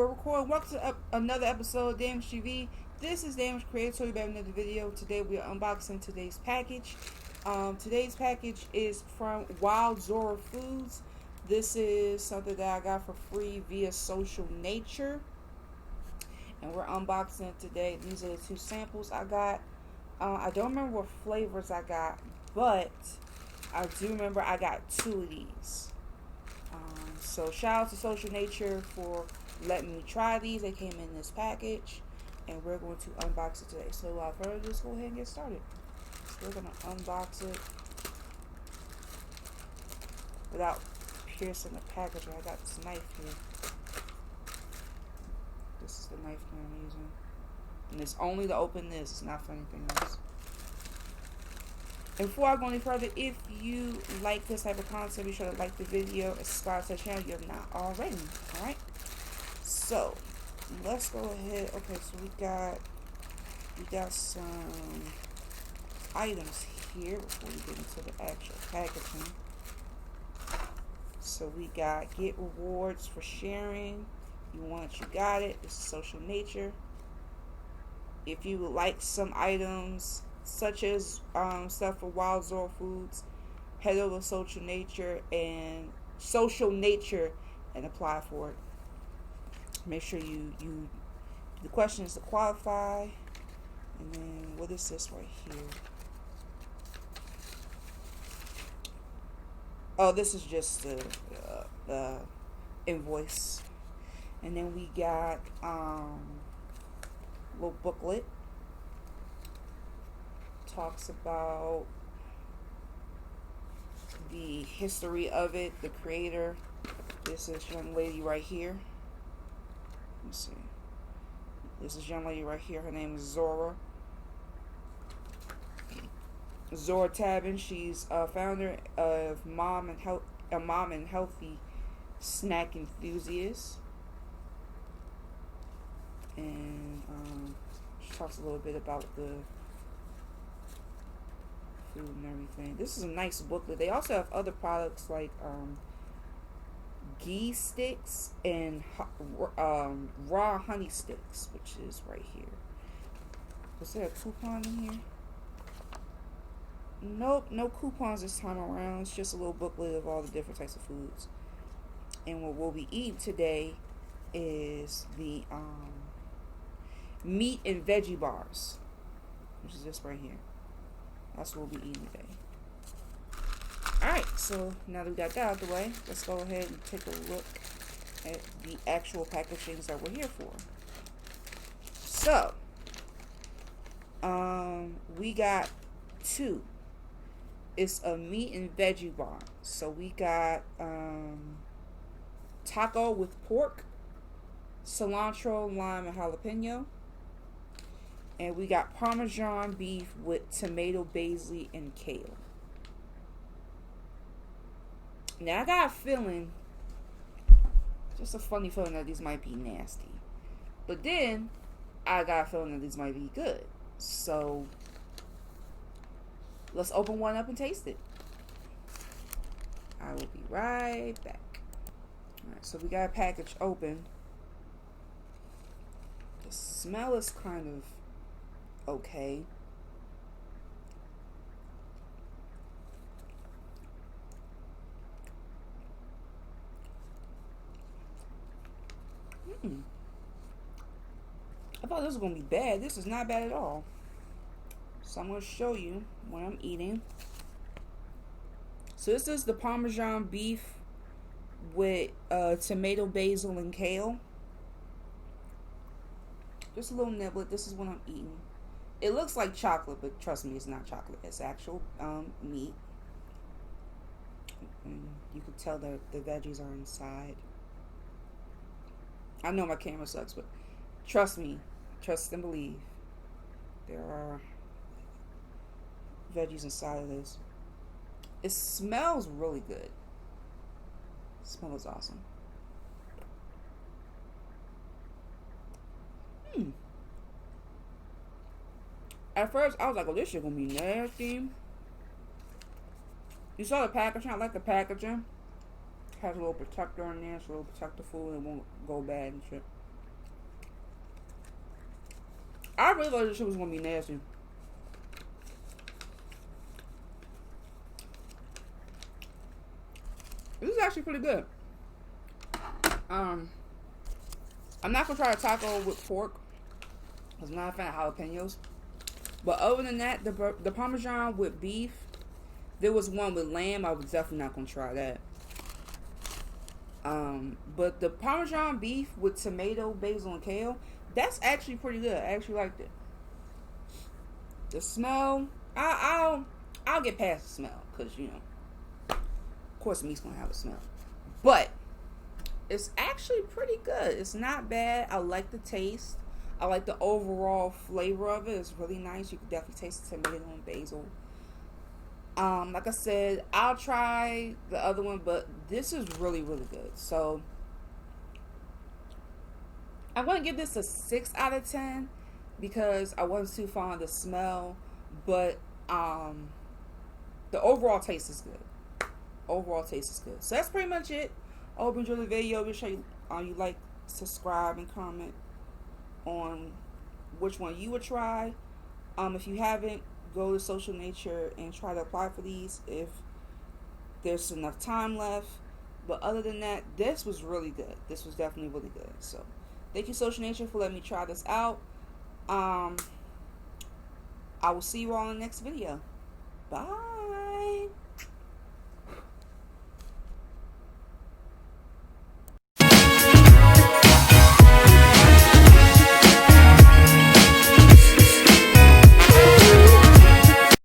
we're recording. Welcome to another episode of Damage TV. This is Damage Creator. So we back with another video. Today we are unboxing today's package. Today's package is from Wild Zora Foods. This is something that I got for free via Social Nature, and we're unboxing it today. These are the two samples I got. I don't remember what flavors I got, but I do remember I got two of these. So shout out to Social Nature for letting me try these. They came in this package, and we're going to unbox it today. So without further ado, let's go ahead and get started. So we're going to unbox it without piercing the packaging. I got this knife here. This is the knife that I'm using. And it's only to open this. It's not for anything else. And before I go any further, if you like this type of content, be sure to like the video and subscribe to the channel if you're not already. Alright? So, let's go ahead. Okay, so we got some items here before we get into the actual packaging. So we got get rewards for sharing. You want it, you got it. This is Social Nature. If you would like some items such as stuff for Wild Zora Foods, head over to Social Nature and apply for it. Make sure you the question is to qualify. And then what is this right here? Oh, this is just the invoice. And then we got a little booklet. Talks about the history of it, the creator. This is young lady right here. Let's see. This is young lady right here. Her name is Zora. Zora Tabin. She's a founder of Mom and Healthy Snack Enthusiast. And she talks a little bit about the food and everything. This is a nice booklet. They also have other products like ghee sticks and raw honey sticks, which is right here. Was there a coupon in here? Nope, no coupons this time around. It's just a little booklet of all the different types of foods. And what we'll be eating today is the meat and veggie bars, which is this right here. That's what we'll be eating today. Alright, so now that we got that out of the way, let's go ahead and take a look at the actual packagings that we're here for. So, we got two. It's a meat and veggie bar. So we got taco with pork, cilantro, lime, and jalapeno. And we got Parmesan beef with tomato, basil, and kale. Now, I got a feeling, just a funny feeling that these might be nasty. But then, I got a feeling that these might be good. So, let's open one up and taste it. I will be right back. Alright, so we got a package open. The smell is kind of okay. I thought this was going to be bad. This is not bad at all. So I'm going to show you what I'm eating. So this is the Parmesan beef with tomato, basil, and kale. Just a little niblet. This is what I'm eating. It looks like chocolate, but trust me, it's not chocolate. It's actual meat. And you can tell that the veggies are inside. I know my camera sucks, but trust me. Trust and believe. There are veggies inside of this. It smells really good. It smells awesome. At first, I was like, oh, this shit gonna be nasty. You saw the packaging. I like the packaging. It has a little protector in there, so it'll protect the food and it won't go bad and shit. I really thought this shit was gonna be nasty. This is actually pretty good. I'm not gonna try a taco with pork. I was not a fan of jalapenos. But other than that, the Parmesan with beef. There was one with lamb. I was definitely not gonna try that. But the Parmesan beef with tomato, basil, and kale, that's actually pretty good. I actually liked it. The smell, I'll get past the smell, because you know, of course, meat's gonna have a smell. But it's actually pretty good. It's not bad. I like the taste. I like the overall flavor of it. It's really nice. You can definitely taste the tomato and basil. Like I said, I'll try the other one, but this is really, really good. So I'm going to give this a 6 out of 10 because I wasn't too fond of the smell, but the overall taste is good. Overall taste is good. So that's pretty much it. I hope you enjoyed the video. Make sure you like, subscribe, and comment on which one you would try. If you haven't, go to Social Nature and try to apply for these if there's enough time left. But other than that, this was really good. This was definitely really good. So thank you, Social Nature, for letting me try this out. I will see you all in the next video. Bye.